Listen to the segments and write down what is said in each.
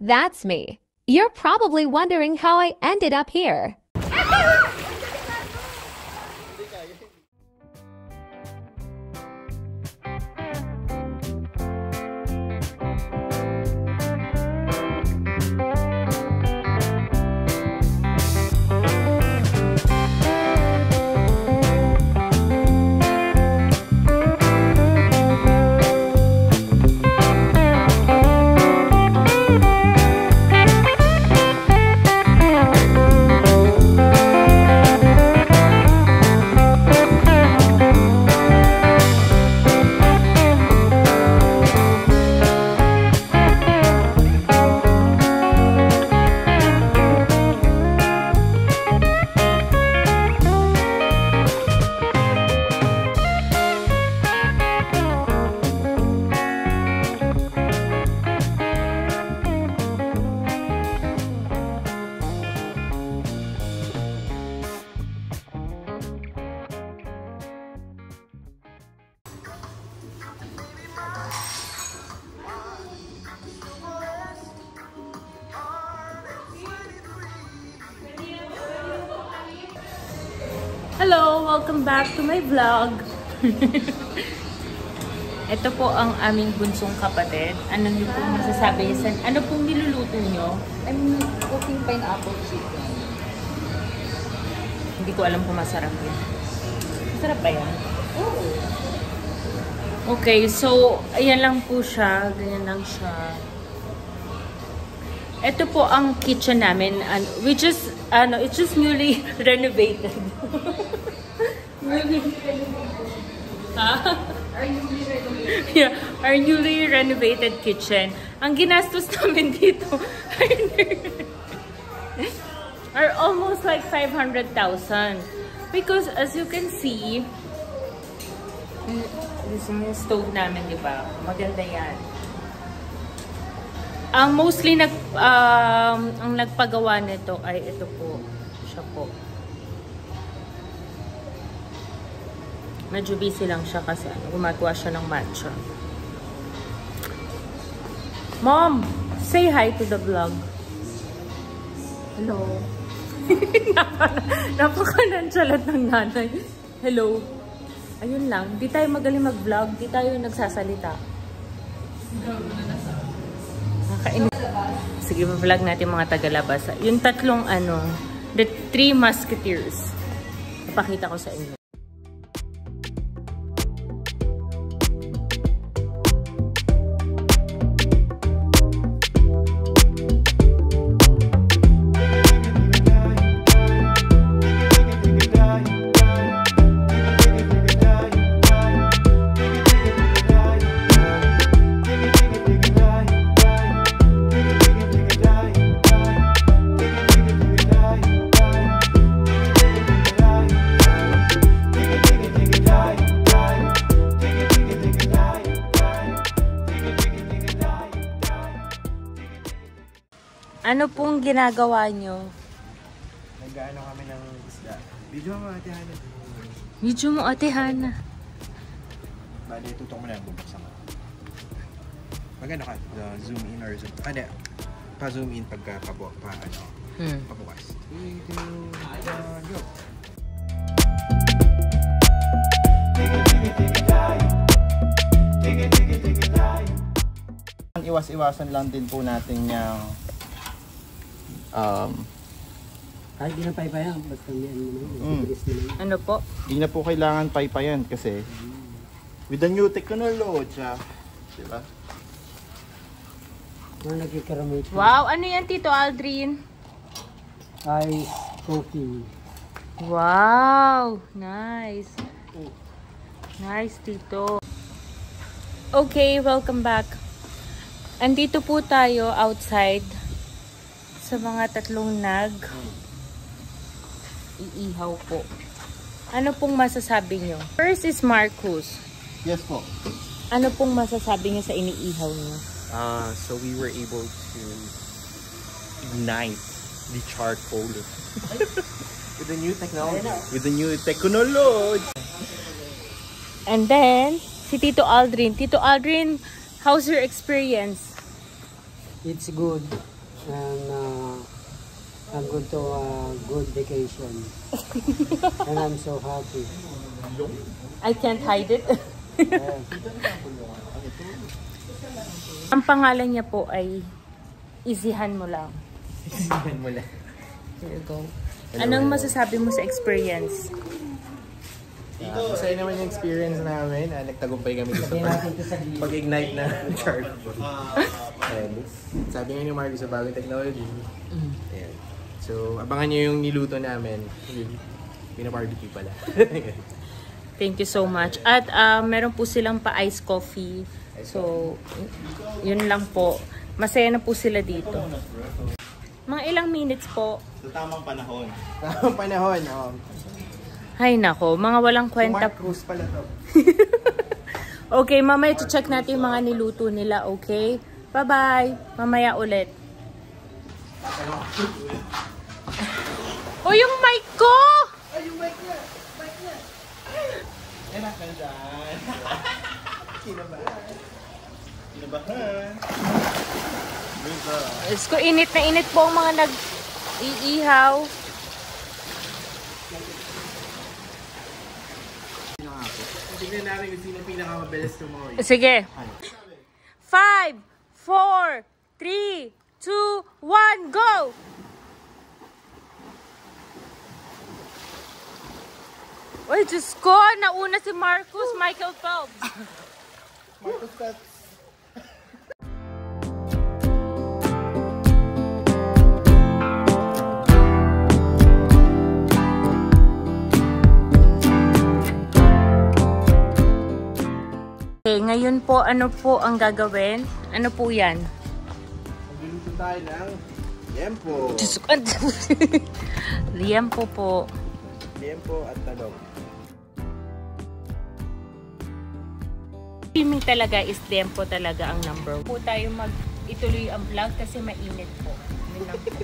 That's me. You're probably wondering how I ended up here. Hello! Welcome back to my vlog! Ito po ang aming bunsong kapatid. Ano niyo pong masasabi? Ano pong niluluto niyo? I'm cooking pineapple chicken. Hindi ko alam kung masarap yun. Masarap ba yan? Oo. Okay, so ayan lang po siya. Ganyan lang siya. Ito po ang kitchen namin. It's just newly renovated. Yeah, our newly renovated kitchen. Ang ginastos namin dito are almost like 500,000. Because as you can see, this is yung stove namin, di ba? Maganda yan. Mostly ang nagpagawa nito ay ito po. Siya po. Medyo busy lang siya kasi gumagawa siya ng matcha. Mom, say hi to the vlog. Hello. Napaka-nonchalant ng nanay. Hello. Ayun lang. Di tayo magaling mag-vlog. Di tayo nagsasalita. Sige, vlog natin mga tagalabas. Yung tatlong the three musketeers. Napakita ko sa inyo. Ano pong ginagawa nyo? Nag-ano kami ng isda. Video mo, Ate Hana. Video mo, Ate Hana. Bale, tutok mo na. Bubuksan mo. Mag-ano ka? Zoom in or zoom? Hindi. Pa-zoom in pagka pabukas. 3, 2, 1, go! Iwas-iwasan lang din po natin yung kahit di na paypayan, basta Ano po? Di na po kailangan paypayan kasi with the new technology, diba? Wow, ano yan, Tito Aldrin? Ice coffee. Wow, nice. Nice, Tito. Okay, welcome back. Andito po tayo outside sa mga tatlong iihaw po. Ano pong masasabi nyo? First is Marcus. Yes po. Ano pong masasabi nyo sa iniihaw nyo? So we were able to ignite the charcoal with the new technology. With the new technology. And then, si Tito Aldrin. Tito Aldrin, how's your experience? It's good. And I'm going to a good vacation. And I'm so happy. I can't hide it. Yes. Ang pangalan niya po ay Easyhan mo lang. Easyhan mo lang. There you go. Anong masasabi mo sa experience? Masaya naman yung experience namin. Nagtagumpay kami sa pag-ignite na charcoal. Sabi nga ni Marcus sa bagong technology. Ayan. So, abangan nyo yung niluto namin. Pinabarbecue pala. Thank you so much. At meron po silang pa-iced coffee. So, yun lang po. Masaya na po sila dito. Mga ilang minutes po. Sa tamang panahon. Tamang panahon. Ay nako, mga walang kwenta po. Marcus pala to. Okay, mamaya check natin yung mga niluto nila, okay? Bye-bye. Mamaya ulit. Oh, yung mic ko! Ay, yung mic niya! Mic niya! Yan ang kandan. Kinabahan. Kinabahan. Diyos ko, init na init po ang mga nag-iihaw. Tignan namin kung sino pinakamabilis tumawa. Sige. 5, 4, 3, 2, 1, go! Uy, Diyos ko! Nauna si Marcus Michael Phelps. Marcus Phelps. Okay, ngayon po, ano po ang gagawin? Ano po yan? Magluluto tayo ng liempo. Diyos ko! Liempo po. Liempo at talong. Swimming talaga is liempo talaga ang number 1. Po tayo ituloy ang vlog kasi mainit po. Yun lang po.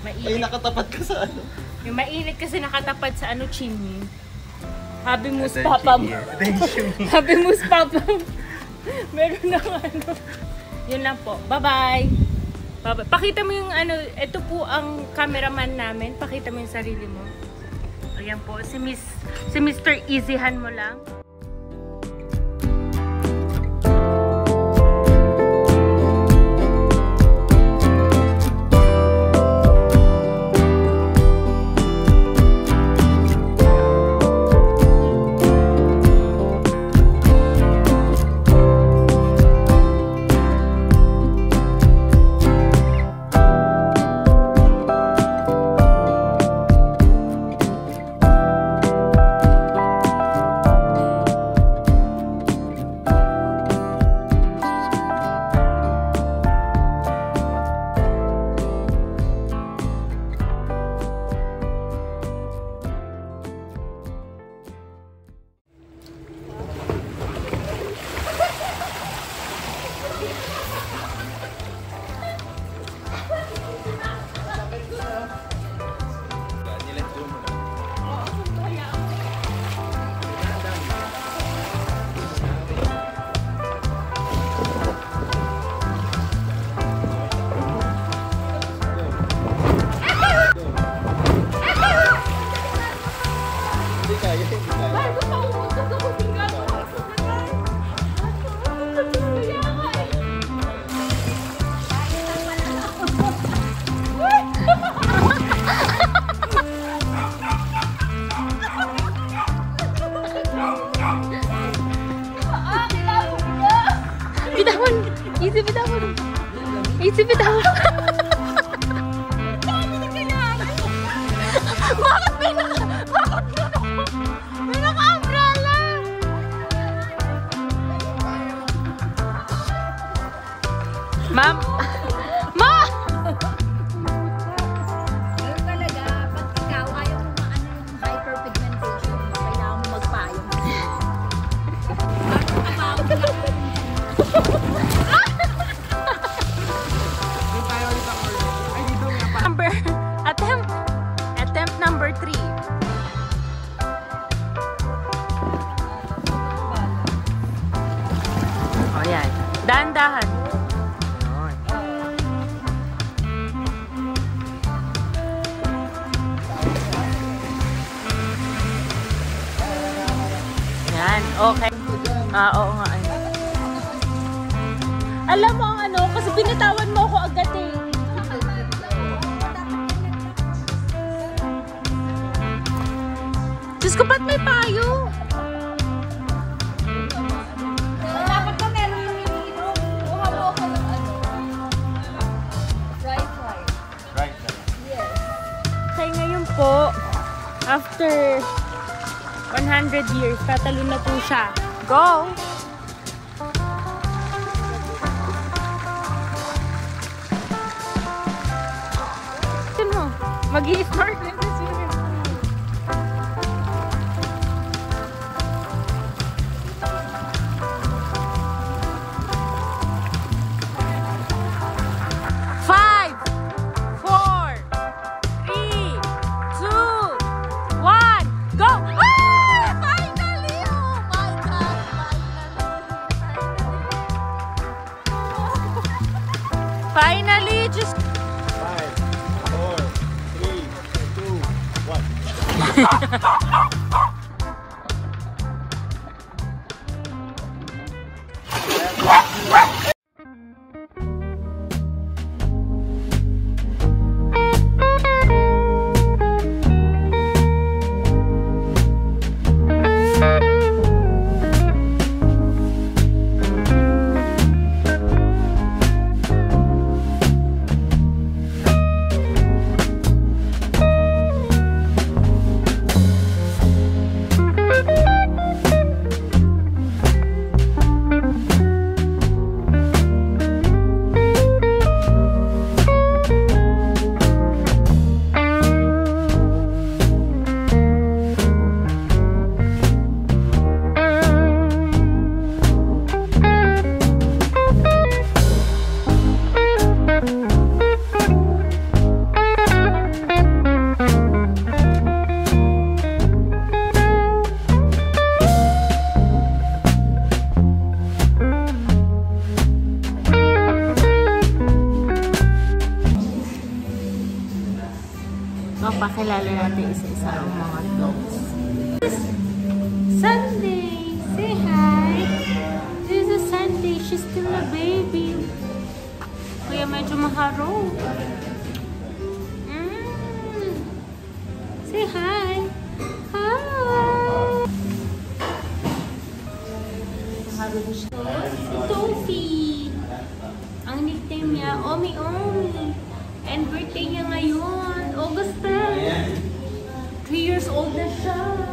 Mainit. Ay, nakatapat ka sa ano? Yung mainit kasi nakatapat sa chimney. Habimus papam. Habimus papam. Meron na Yun lang po. Bye-bye. Bye-bye. Pakita mo yung ito po ang cameraman namin. Pakita mo yung sarili mo. Ayan po. Si Mr. Easyhan mo lang. Easy bitawan. Easy bitawan. Bakit pinaka-umbrella? Ma'am! Ma! Ganun talaga, pag ikaw ayaw mo yung hyperpigmentation, kailangan mo magpayong. Attempt number 3. O yan. Dahan-dahan. Yan, okay. Oo nga. Alam mo ang ano, kasi binitawan mo ako agad eh. Diyos ko, ba't may payo? Dapat ka meron yung iniinom. Kuha mo ako ng ano. Right. Right. Yes. Kaya ngayon po, after 100 years, tatalo na po siya. Go! Tignan mo, mag-i-start na sa swimming pool. Five, 4, 3, 2, 1, go! Ah! Finally! Oh my God! Finally! Just... 5, 4, 3, 2, 1. Pakilala natin isa-isa ang mga dogs. Sunday! Say hi! This is Sunday. She's still a baby. Kaya medyo maharo. Say hi! Hi! Maharo siya. Si Tofi! Ang nickname niya, Omi Omi. And birthday niya ngayon. August 10. 3 years old na siya.